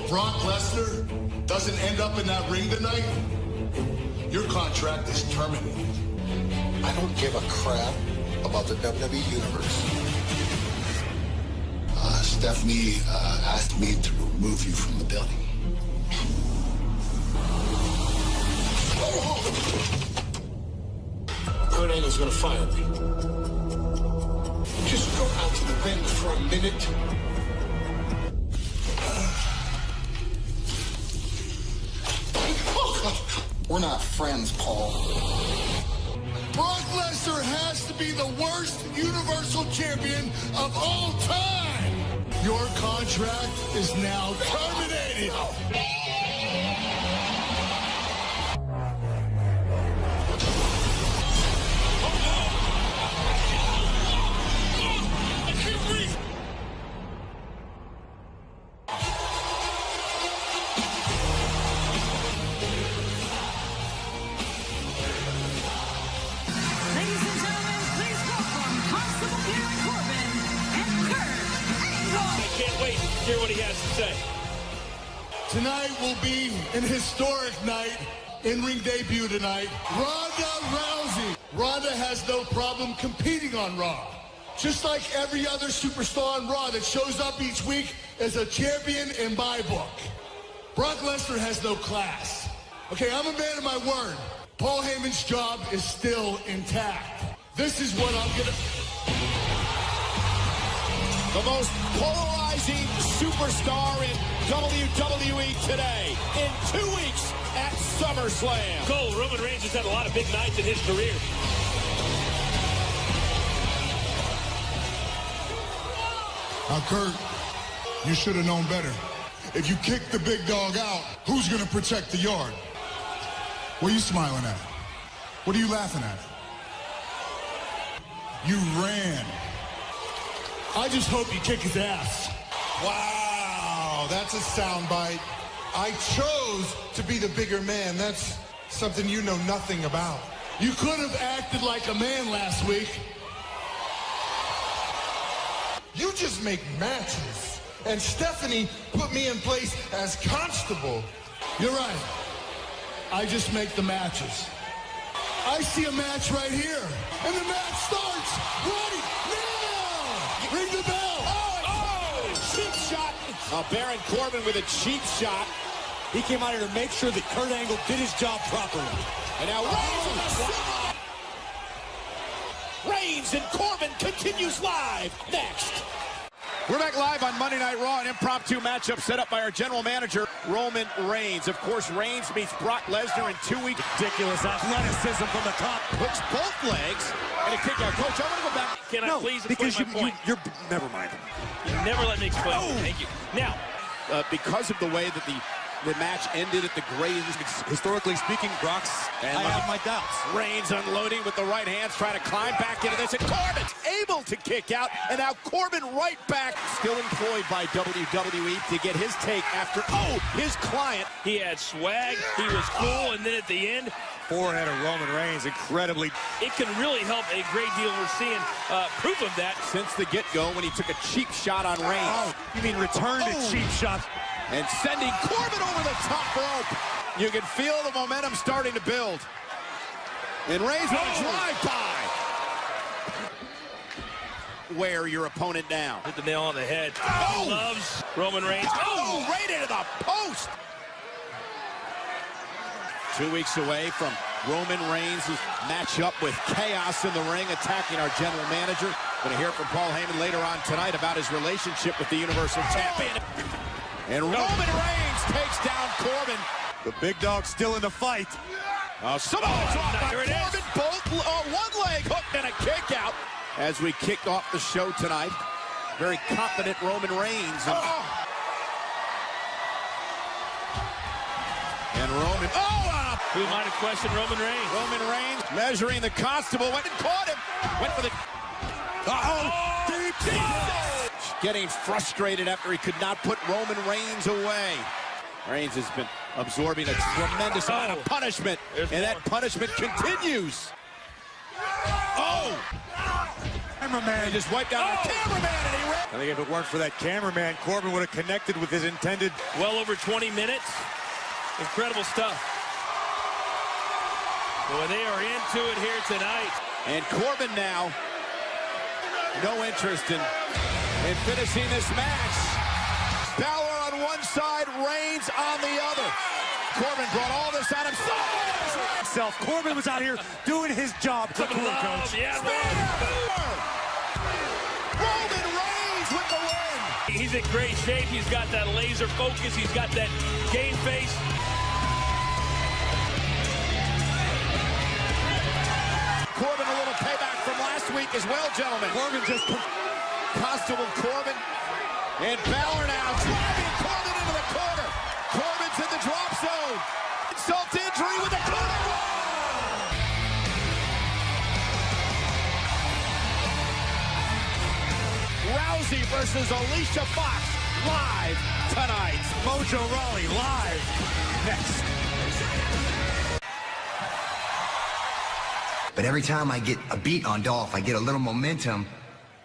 if Brock Lesnar doesn't end up in that ring tonight, your contract is terminated. I don't give a crap about the WWE Universe. Stephanie asked me to remove you from the building. Kurt Angle's gonna fire me. Just go out to the ring for a minute. We're not friends, Paul. Brock Lesnar has to be the worst Universal Champion of all time. Your contract is now terminated. Hear what he has to say. Tonight will be an historic night. In-ring debut tonight. Ronda Rousey. Ronda has no problem competing on Raw. Just like every other superstar on Raw that shows up each week as a champion in my book. Brock Lesnar has no class. Okay, I'm a man of my word. Paul Heyman's job is still intact. This is what I'm gonna... The most polarizing superstar in WWE today. In 2 weeks at SummerSlam. Cole, Roman Reigns has had a lot of big nights in his career. Now, Kurt, you should have known better. If you kick the big dog out, who's going to protect the yard? What are you smiling at? What are you laughing at? You ran. I just hope you kick his ass. Wow, that's a soundbite. I chose to be the bigger man. That's something you know nothing about. You could have acted like a man last week. You just make matches. And Stephanie put me in place as constable. You're right. I just make the matches. I see a match right here. And the match starts right now. Ring the bell. Oh, cheap shot. Baron Corbin with a cheap shot. He came out here to make sure that Kurt Angle did his job properly. And now Reigns and Corbin continues live next. We're back live on Monday Night Raw, an impromptu matchup set up by our general manager, Roman Reigns. Of course, Reigns meets Brock Lesnar in 2 weeks. Ridiculous athleticism from the top. Hooks both legs and a kick out. Coach, I want to go back. Can I please explain my point? You're never mind. You never let me explain. Oh. Thank you. Now, because of the way that the match ended at the greatest, historically speaking, Brock's, and I have my doubts. Reigns unloading with the right hands, trying to climb back into this, and Corbin's able to kick out, and now Corbin right back, still employed by WWE to get his take after, his client. he had swag, he was cool, and then at the end, Forehead of Roman Reigns, incredibly. it can really help a great deal. We're seeing proof of that. Since the get-go, when he took a cheap shot on Reigns. You mean return to cheap shots? And sending Corbin over the top rope. You can feel the momentum starting to build. And Reigns on a drive-by. Wear your opponent down. Hit the nail on the head. Loves Roman Reigns. Right into the post. 2 weeks away from Roman Reigns' matchup with Chaos in the ring, attacking our general manager. Going to hear from Paul Heyman later on tonight about his relationship with the Universal Champion. And Roman Reigns takes down Corbin. The big dog still in the fight. Samoa drop by Corbin. Both one leg hooked and a kick out as we kick off the show tonight. Very confident Roman Reigns. And Roman. Who might have questioned Roman Reigns? Roman Reigns measuring the constable. Went and caught him. Went for the. Deep. Getting frustrated after he could not put Roman Reigns away. Reigns has been absorbing a tremendous amount of punishment, and that punishment continues. Cameraman. He just wiped out the cameraman and he ran. I think if it weren't for that cameraman, Corbin would have connected with his intended. Well over 20 minutes. Incredible stuff. Boy, they are into it here tonight. And Corbin now, no interest in finishing this match. Balor on one side, Reigns on the other. Corbin brought all this on himself. Corbin was out here doing his job. Coach. Yeah, Roman Reigns with the win. he's in great shape. He's got that laser focus. He's got that game face. Corbin a little payback from last week as well, gentlemen. Corbin just Costume of Corbin. And Balor now driving Corbin into the corner. Corbin's in the drop zone. Insult to injury with the corner. Rousey versus Alicia Fox live tonight. Mojo Rawley live next. But every time I get a beat on Dolph, I get a little momentum.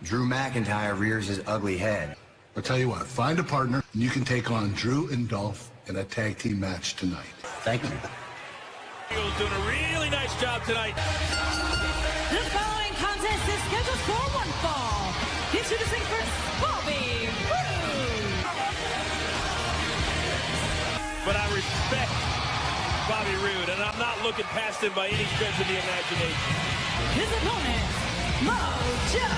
Drew McIntyre rears his ugly head. I'll tell you what, find a partner, and you can take on Drew and Dolph in a tag team match tonight. Thank you. Eagles doing a really nice job tonight. The following contest is scheduled for one fall. Introducing first, Bobby Roode. But I respect Bobby Roode, and I'm not looking past him by any stretch of the imagination. His opponent, Mojo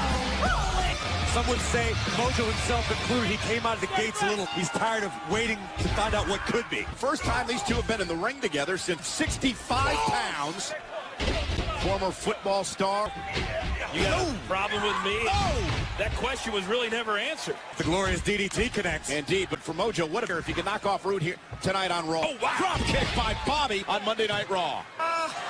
Rawley. Some would say, Mojo himself included, he came out of the gates a little. He's tired of waiting to find out what could be. First time these two have been in the ring together since 65 pounds. Former football star. You got a problem with me? That question was really never answered. The glorious DDT connects. Indeed, but for Mojo, what if he can knock off Roode here tonight on Raw? Oh, wow. Drop kick by Bobby on Monday Night Raw.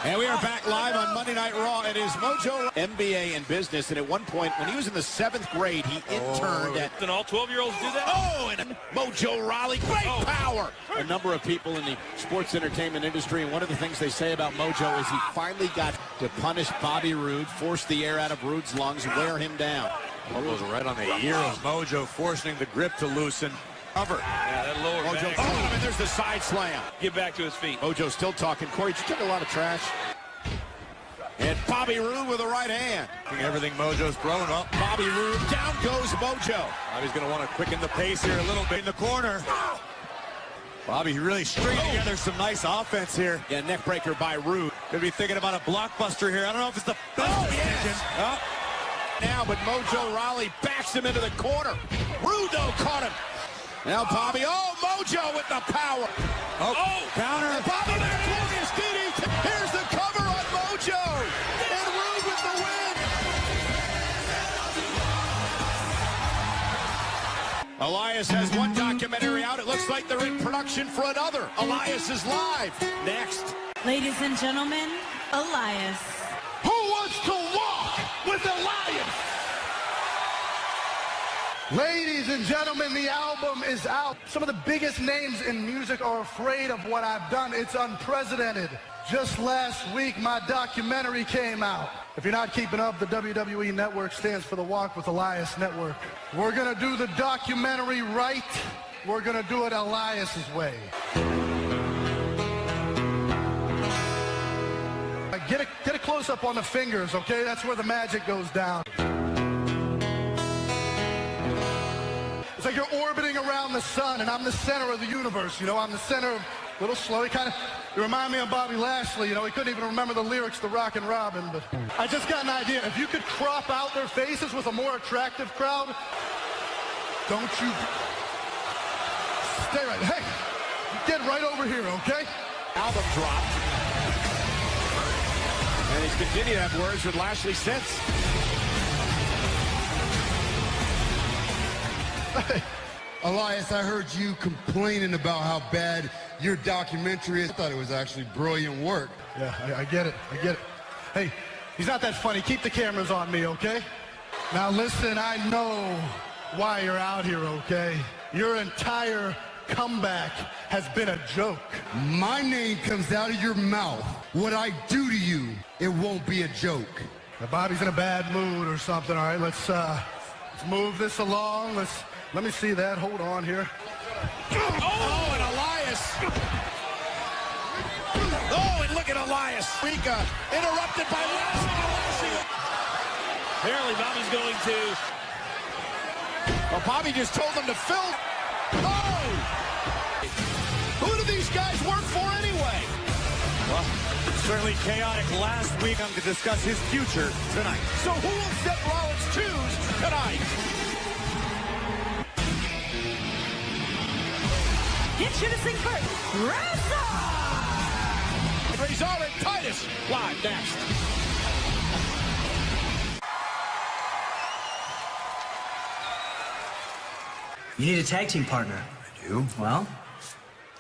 And we are back live on Monday Night Raw. It is Mojo, MBA in business, and at one point, when he was in the 7th grade, he interned at... And all 12-year-olds do that? Oh, and Mojo Rawley, great power! A number of people in the sports entertainment industry, and one of the things they say about Mojo is he finally got to punish Bobby Roode, force the air out of Roode's lungs, wear him down. Elbows right on the ear of Mojo, forcing the grip to loosen. Cover. Yeah, that lower Mojo, back. and there's the side slam. Get back to his feet. Mojo's still talking. Corey, did you take a lot of trash? And Bobby Roode with the right hand. Everything Mojo's thrown up. Bobby Roode, down goes Mojo. Bobby's going to want to quicken the pace here a little bit in the corner. Bobby really stringing together some nice offense here. Yeah, neck breaker by Roode. Could be thinking about a blockbuster here. I don't know if it's the best decision. Oh. Now, but Mojo Rawley backs him into the corner. Roode, though, caught him. Now Bobby, Mojo with the power. Counter. And Bobby with a glorious DDT. Here's the cover on Mojo. And Roode with the win. Elias has one documentary out. It looks like they're in production for another. Elias is live. Next. Ladies and gentlemen, Elias. Who wants to walk with Elias? Ladies and gentlemen, the album is out. Some of the biggest names in music are afraid of what I've done. It's unprecedented. Just last week, my documentary came out. If you're not keeping up, the WWE Network stands for the Walk with Elias Network. We're gonna do the documentary right. We're gonna do it Elias's way. Get a close-up on the fingers, okay? That's where the magic goes down. It's like you're orbiting around the sun, and I'm the center of the universe, you know? I'm the center of, a little slow. You remind me of Bobby Lashley, you know? He couldn't even remember the lyrics to Rockin' Robin, but I just got an idea. If you could crop out their faces with a more attractive crowd, don't you... Stay right. Hey, get right over here, okay? Album dropped. And he's continued to have words with Lashley since. Hey, Elias, I heard you complaining about how bad your documentary is. I thought it was actually brilliant work. Yeah, I get it. I get it. Hey, he's not that funny. Keep the cameras on me, okay? Now listen, I know why you're out here, okay? Your entire comeback has been a joke. My name comes out of your mouth. What I do to you, it won't be a joke. Bobby's in a bad mood or something. All right, let's move this along. Let me see that. Hold on here. Oh, and Elias. Oh, and look at Elias. Mika interrupted by Lashley. Apparently, Bobby's going to. Well, Bobby just told them to film. Oh! Who do these guys work for anyway? Well, certainly chaotic last week. I'm to discuss his future tonight. So who will Seth Rollins choose tonight? Introducing first, Razor and Titus live next. You need a tag team partner. I do. Well,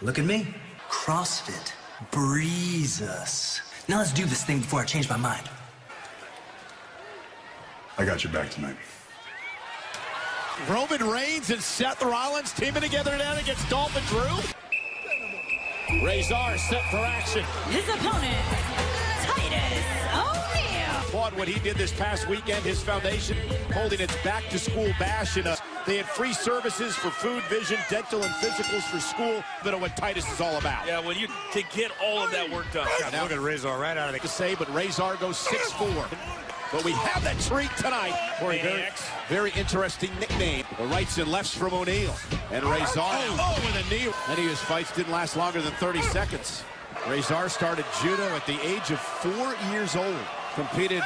look at me. CrossFit. Breeze us. Now let's do this thing before I change my mind. I got your back tonight. Roman Reigns and Seth Rollins teaming together down against Dolph and Drew. Razor set for action. his opponent, Titus O'Neil. Applaud what he did this past weekend. His foundation holding its back-to-school bash. They had free services for food, vision, dental, and physicals for school. But what Titus is all about. Yeah, when you can get all of that work done. Now look at Razor right out of the... To say, but Razor goes 6'4". But we have that treat tonight for a very interesting nickname. The rights and lefts from O'Neil. And Razor, with a knee. Many of his fights didn't last longer than 30 seconds. Razor started judo at the age of 4 years old. Competed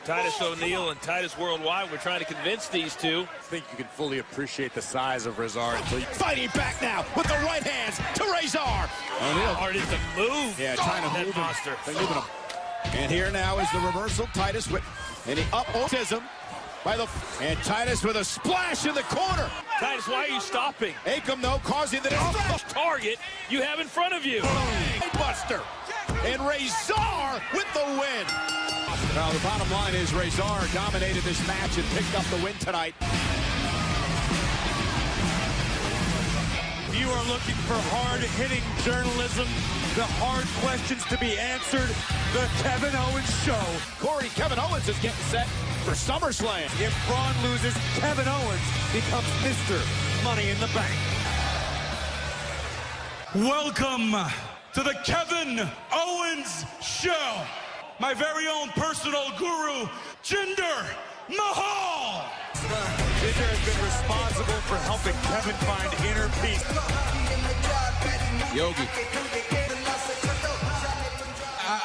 Titus O'Neil and Titus Worldwide. We're trying to convince these two. I think you can fully appreciate the size of Razor until you... Fighting back now with the right hands to Razor. O'Neil Hard is the move. Yeah, trying to that move monster. They're moving him. And here now is the reversal. Titus with and he up-owns him by the... And Titus with a splash in the corner. Titus, why are you stopping? Akam, though, causing the distraction. Target you have in front of you. Buster. And Razor with the win. Now, the bottom line is Razor dominated this match and picked up the win tonight. You are looking for hard-hitting journalism, the hard questions to be answered, the Kevin Owens Show. Corey, Kevin Owens is getting set for SummerSlam. If Braun loses, Kevin Owens becomes Mr. Money in the Bank. Welcome to the Kevin Owens Show. My very own personal guru, Jinder Mahal. Jinder has been responsible for helping Kevin find inner peace. Yogi.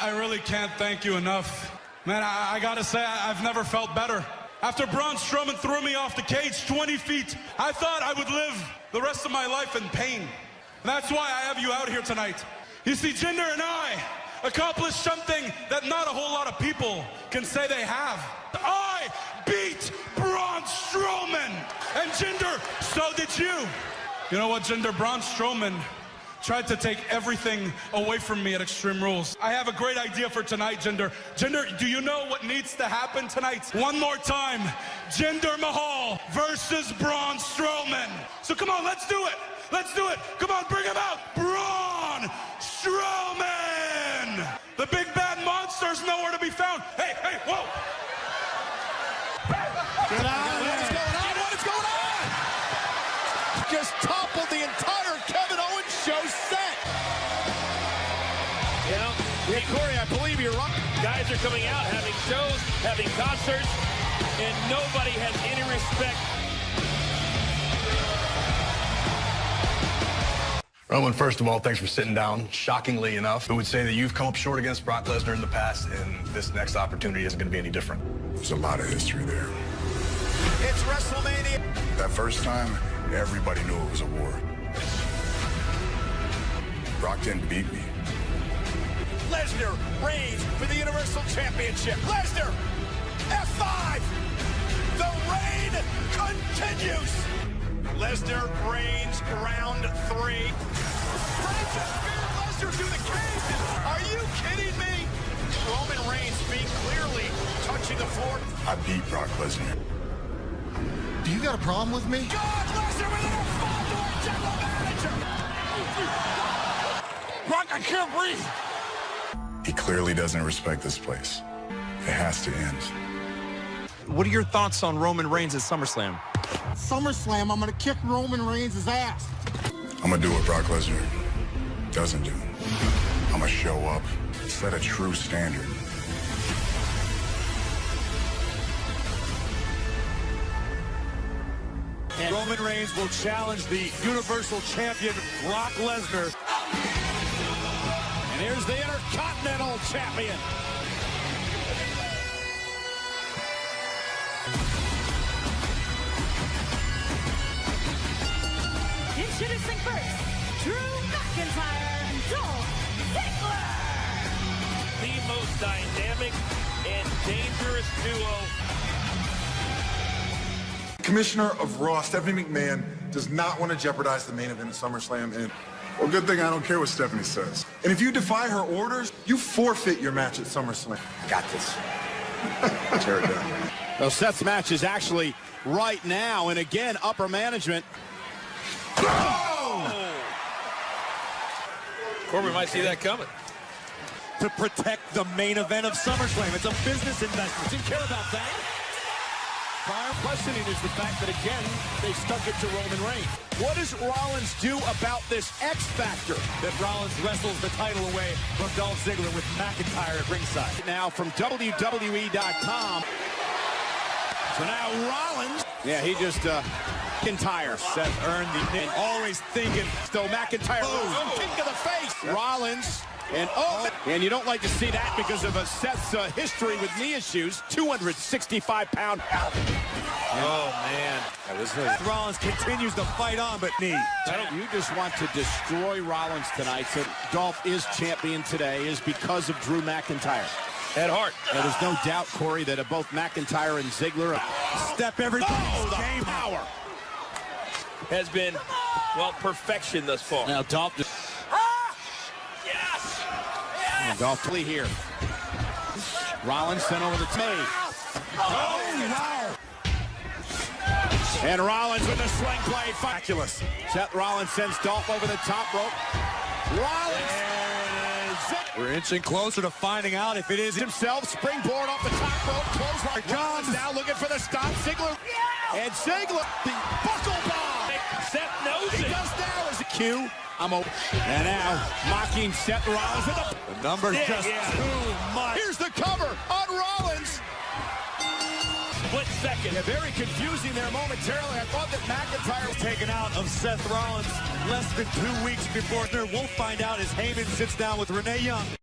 I really can't thank you enough. Man, I gotta say, I've never felt better. After Braun Strowman threw me off the cage 20 feet, I thought I would live the rest of my life in pain. That's why I have you out here tonight. You see, Jinder and I accomplished something that not a whole lot of people can say they have. I beat Braun Strowman, and Jinder, so did you. You know what, Jinder? Braun Strowman tried to take everything away from me at Extreme Rules. I have a great idea for tonight, Jinder. Jinder, do you know what needs to happen tonight? One more time, Jinder Mahal versus Braun Strowman. So come on, let's do it. Let's do it. Come on, bring him out. Braun Strowman. The big bad monster's nowhere to be found. Hey, whoa. Get out. What is going on? What is going on? Just toppled the entire Kevin Owens show set. Yeah, Corey, I believe you're right. Guys are coming out, having shows, having concerts, and nobody has any respect. Roman, first of all, thanks for sitting down. Shockingly enough, I would say that you've come up short against Brock Lesnar in the past, and this next opportunity isn't going to be any different. There's a lot of history there. It's WrestleMania. That first time, everybody knew it was a war. Brock didn't beat me. Lesnar reigns for the Universal Championship. Lesnar, F5. The reign continues. Lesnar reigns round 3. Reigns just speared Lesnar through the cage. Are you kidding me? Roman Reigns being clearly touching the floor. I beat Brock Lesnar. Do you got a problem with me? God, Lesnar with an F5 to our general manager. Brock, I can't breathe. He clearly doesn't respect this place. It has to end. What are your thoughts on Roman Reigns at SummerSlam? SummerSlam, I'm going to kick Roman Reigns' ass. I'm going to do what Brock Lesnar doesn't do. I'm going to show up, set a true standard. And Roman Reigns will challenge the Universal Champion, Brock Lesnar. And here's the Intercontinental Champion. Introducing first, Drew McIntyre and Dolph Ziggler. The most dynamic and dangerous duo. Commissioner of Raw, Stephanie McMahon, does not want to jeopardize the main event of SummerSlam. And, Well, good thing I don't care what Stephanie says. and if you defy her orders, you forfeit your match at SummerSlam. Got this. Tear it down. Well, Seth's match is actually right now, and again, upper management. Corbin might see that coming. To protect the main event of SummerSlam. It's a business investment. Didn't care about that. Prior questioning is the fact that, again, they stuck it to Roman Reigns. What does Rollins do about this X factor? That Rollins wrestles the title away from Dolph Ziggler with McIntyre at ringside. Now from WWE.com. So now Rollins. Yeah, he just, McIntyre. Seth earned the pin. Always thinking. Still McIntyre. Kick to the face. Rollins. And you don't like to see that because of Seth's history with knee issues. 265-pound. Oh, man. Seth Rollins continues to fight on, but knee. You just want to destroy Rollins tonight. So Dolph is champion today is because of Drew McIntyre. At heart. Now, there's no doubt, Corey, that both McIntyre and Ziggler step everything. The power has been, well, perfection thus far. Now Dolph just... Dolph here. Rollins sent over the tape. Oh, wow. And Rollins with a swing play. Fabulous. Seth Rollins sends Dolph over the top rope. Rollins. We're inching closer to finding out if it is himself. Springboard off the top rope. Close. Rollins now looking for the stop. Ziggler. And Ziggler. The buckle bomb. Seth knows he it. does now as a cue. I'm open. And now mocking Seth Rollins with the number's just too much. Here's the cover on Rollins. Split second. Yeah, very confusing there momentarily. I thought that McIntyre was taken out of Seth Rollins less than 2 weeks before. We'll find out as Heyman sits down with Renee Young.